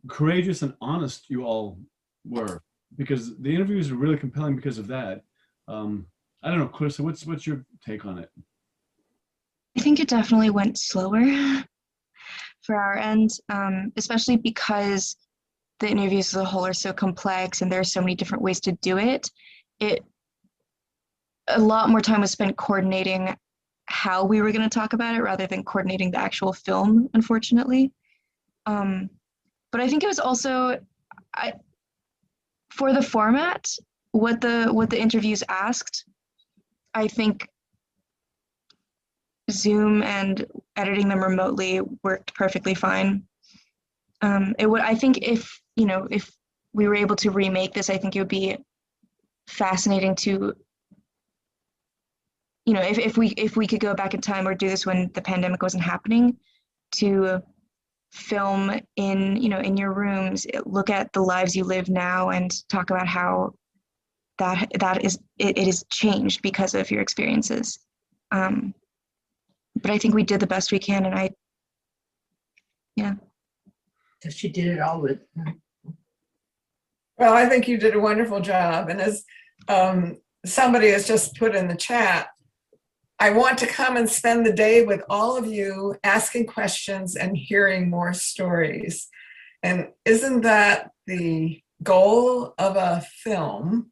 courageous and honest you all were, because the interviews were really compelling because of that. I don't know, Clarissa, what's your take on it? I think it definitely went slower for our end, especially because the interviews as a whole are so complex and there are so many different ways to do it. A lot more time was spent coordinating how we were going to talk about it rather than coordinating the actual film, unfortunately. But I think it was also, for the format, what the interviews asked, I think Zoom and editing them remotely worked perfectly fine. I think if we were able to remake this, I think it would be fascinating to, you know, if we could go back in time or do this when the pandemic wasn't happening, to film in your rooms, look at the lives you live now and talk about how it is changed because of your experiences. But I think we did the best we can, and yeah. So she did it all with. Well, I think you did a wonderful job. And as somebody has just put in the chat, I want to come and spend the day with all of you, asking questions and hearing more stories. And isn't that the goal of a film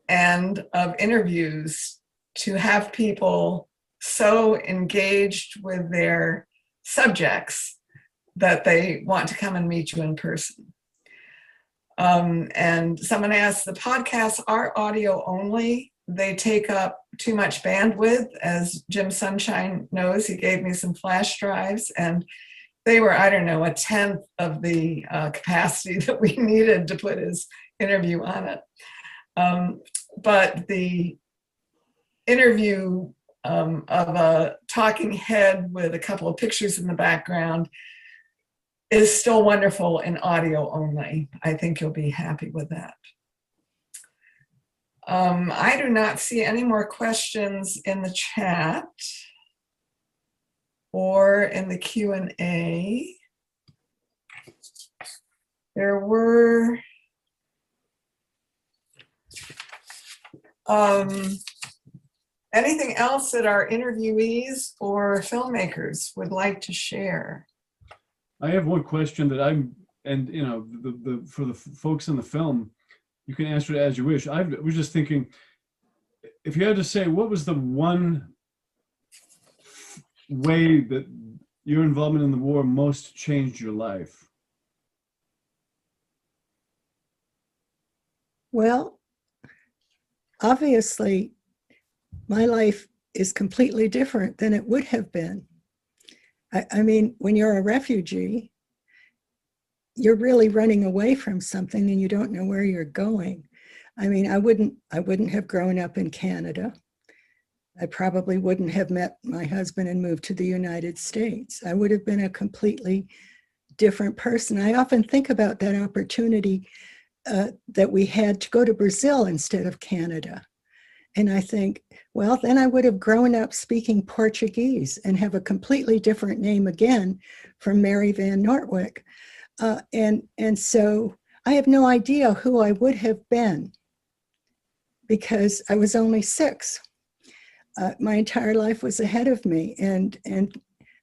and of interviews, to have people so engaged with their subjects that they want to come and meet you in person? And someone asked, the podcasts are audio only. they take up too much bandwidth. As Jim Sunshine knows, he gave me some flash drives, and they were, I don't know, a tenth of the capacity that we needed to put his interview on it. But the interview of a talking head with a couple of pictures in the background is still wonderful in audio only. I think you'll be happy with that. I do not see any more questions in the chat or in the Q&A. There were anything else that our interviewees or filmmakers would like to share? I have one question that and you know, for the folks in the film, you can answer it as you wish. I was just thinking, if you had to say, what was the one way that your involvement in the war most changed your life? Well, obviously, my life is completely different than it would have been. I mean, when you're a refugee, you're really running away from something and you don't know where you're going. I mean, I wouldn't have grown up in Canada. I probably wouldn't have met my husband and moved to the United States. I would have been a completely different person. I often think about that opportunity that we had to go to Brazil instead of Canada. And I think, well, then I would have grown up speaking Portuguese and have a completely different name again from Mary Van Nortwick. And so I have no idea who I would have been because I was only 6. My entire life was ahead of me, and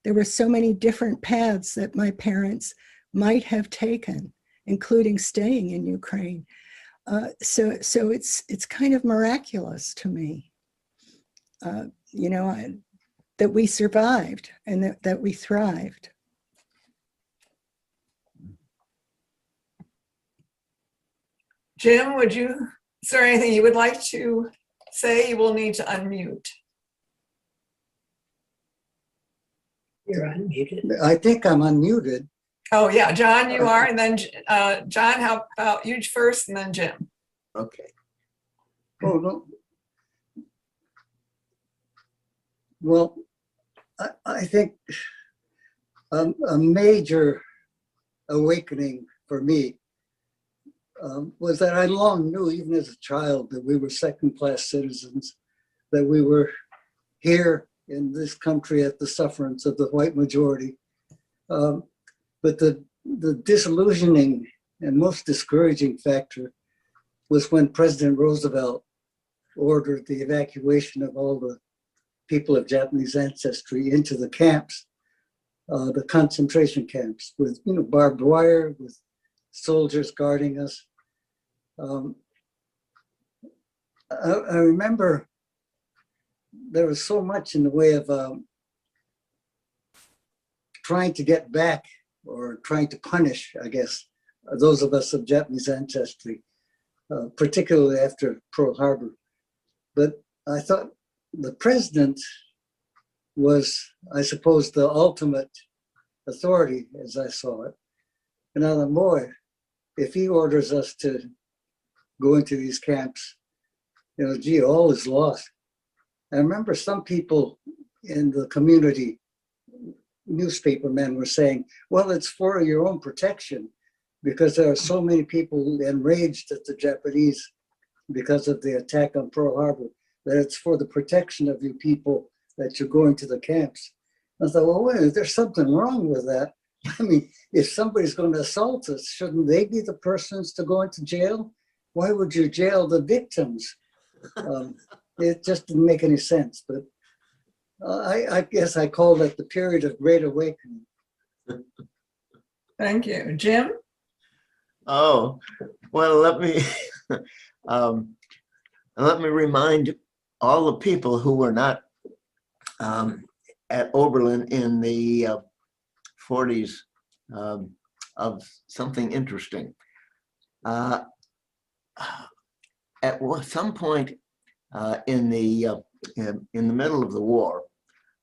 there were so many different paths that my parents might have taken, including staying in Ukraine. So it's kind of miraculous to me, you know, that we survived and that we thrived. Jim, is there anything you would like to say? You will need to unmute. You're unmuted. I think I'm unmuted. Oh yeah, John, you are, and then John, how about you first, and then Jim? Okay. Oh, no. Well, I think a major awakening for me was that I long knew, even as a child, that we were second-class citizens, that we were here in this country at the sufferance of the white majority. But the disillusioning and most discouraging factor was when President Roosevelt ordered the evacuation of all the people of Japanese ancestry into the camps, the concentration camps, with barbed wire, with soldiers guarding us. I remember there was so much in the way of trying to get back or trying to punish, I guess, those of us of Japanese ancestry, particularly after Pearl Harbor. But I thought the president was, I suppose, the ultimate authority as I saw it. And I thought, boy, if he orders us to go into these camps, gee, all is lost. I remember some people in the community, newspapermen, were saying, well, it's for your own protection, because there are so many people enraged at the Japanese because of the attack on Pearl Harbor, that it's for the protection of you people that you're going to the camps. I thought, well, wait, there's something wrong with that. I mean, if somebody's going to assault us, shouldn't they be the persons to go into jail? Why would you jail the victims? It just didn't make any sense. But I guess I call it the period of Great Awakening. Thank you. Jim? Oh, well, let me remind all the people who were not at Oberlin in the 40s of something interesting. At some point, in the middle of the war,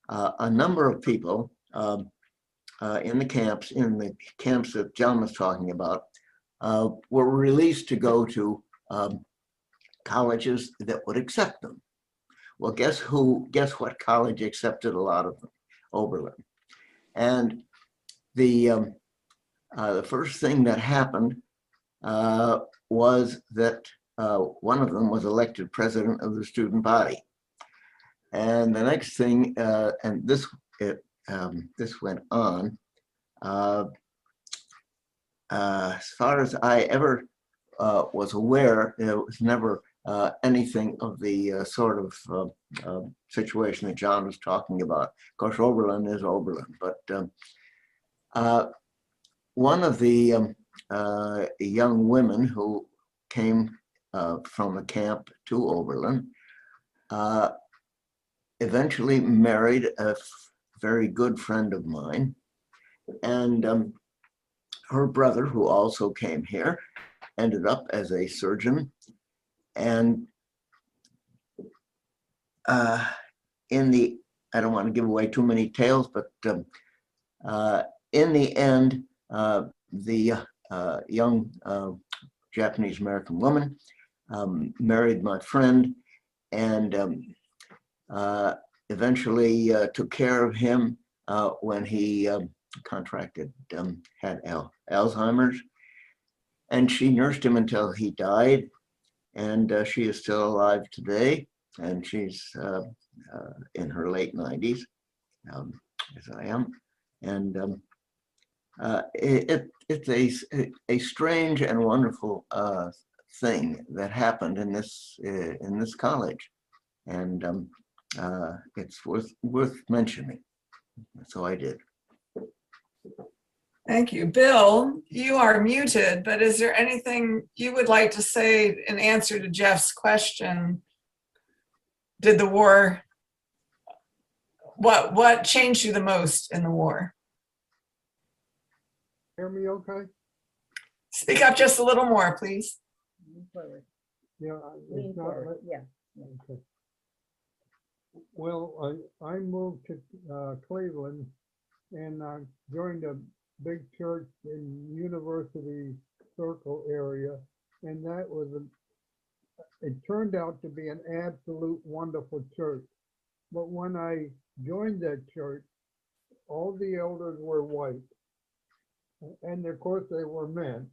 a number of people in the camps that John was talking about, were released to go to colleges that would accept them. Well, guess what college accepted a lot of them? Oberlin. And the first thing that happened was that one of them was elected president of the student body. And the next thing, and this went on, as far as I ever was aware, there was never anything of the sort of situation that John was talking about. Of course, Oberlin is Oberlin, but one of the young women who came from a camp to Oberlin eventually married a very good friend of mine, and her brother, who also came here, ended up as a surgeon. And I don't want to give away too many tales, but in the end, the young Japanese American woman married my friend, and eventually took care of him when he had Alzheimer's, and she nursed him until he died. And she is still alive today, and she's in her late 90s, as I am. And it's a strange and wonderful thing that happened in this college, and it's worth mentioning. So I did. Thank you. Bill, you are muted, but is there anything you would like to say in answer to Geoff's question? Did the war, what changed you the most in the war? Hear me okay? Speak up just a little more, please. Yeah. It's not like, Yeah. okay. Well, I moved to Cleveland, and I joined a big church in University Circle area, and that was it turned out to be an absolute wonderful church. But when I joined that church, all the elders were white, and of course they were men,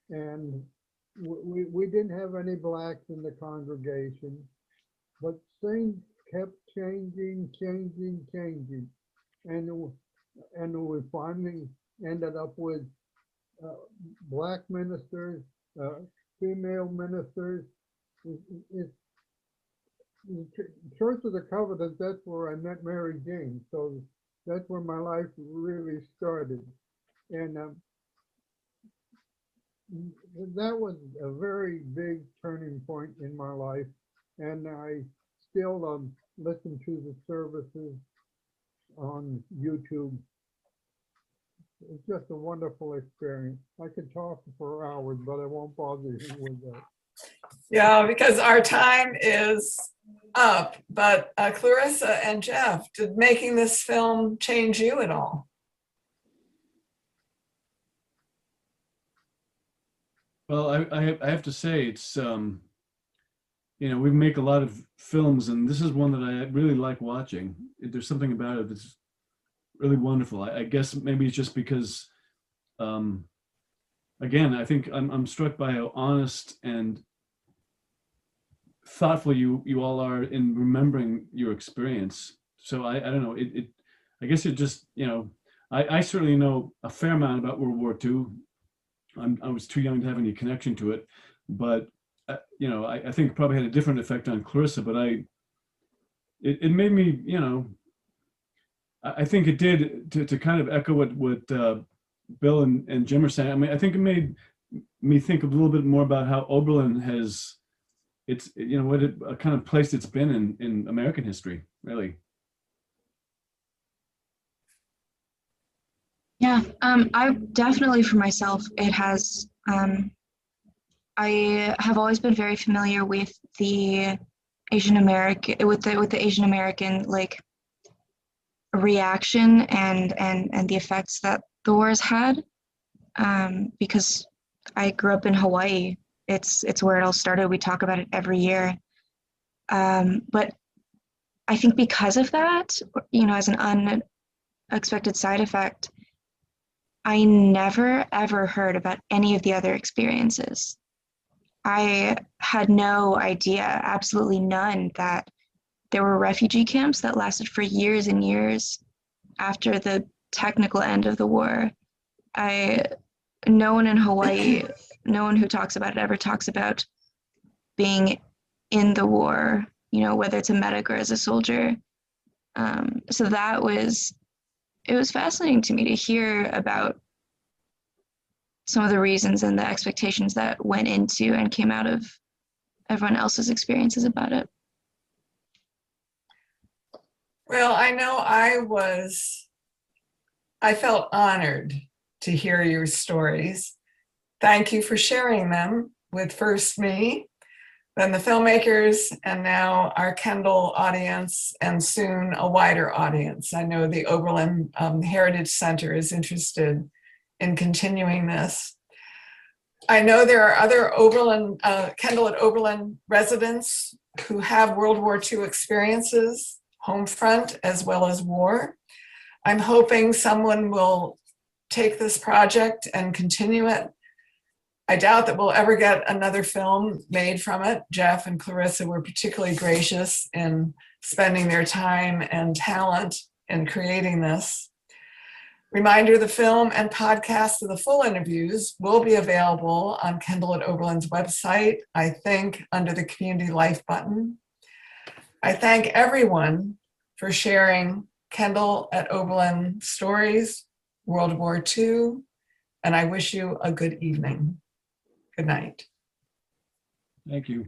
and we didn't have any blacks in the congregation, but things kept changing, and we finally ended up with black ministers, female ministers. Church of the Covenant, that's where I met Mary Jane. So that's where my life really started. And that was a very big turning point in my life. And I still listen to the services on YouTube. It's just a wonderful experience. I could talk for hours, but I won't bother you with that. Yeah, because our time is up, but Clarissa and Geoff, did making this film change you at all? Well, I have to say, it's you know, we make a lot of films, and this is one that I really like watching. There's something about it that's really wonderful. I guess maybe it's just because, again, I think I'm struck by how honest and thoughtful you all are in remembering your experience. So I don't know, I guess it just, you know, I certainly know a fair amount about World War II. I was too young to have any connection to it, but you know, I think it probably had a different effect on Clarissa, but it made me, you know, I think it did to kind of echo what Bill and Jim are saying. I mean, I think it made me think a little bit more about how Oberlin has, it's, you know, what a kind of place it's been in American history, really. Yeah, I definitely, for myself, it has, I have always been very familiar with the Asian American, with the Asian American like reaction and the effects that the wars had, because I grew up in Hawaii. It's where it all started. We talk about it every year. But I think because of that, as an unexpected side effect, I never ever heard about any of the other experiences. I had no idea, absolutely none, that there were refugee camps that lasted for years and years after the technical end of the war. No one in Hawaii, no one who talks about it ever talks about being in the war, whether it's a medic or as a soldier. So it was fascinating to me to hear about some of the reasons and the expectations that went into and came out of everyone else's experiences about it. Well, I know I felt honored to hear your stories. Thank you for sharing them with first me, then the filmmakers, and now our Kendal audience, and soon a wider audience. I know the Oberlin Heritage Center is interested in continuing this. I know there are other Kendal at Oberlin residents who have World War II experiences, home front as well as war. I'm hoping someone will take this project and continue it. I doubt that we'll ever get another film made from it. Geoff and Clarissa were particularly gracious in spending their time and talent in creating this. Reminder, the film and podcast of the full interviews will be available on Kendal at Oberlin's website, I think under the Community Life button. I thank everyone for sharing Kendal at Oberlin stories, World War II, and I wish you a good evening. Good night. Thank you.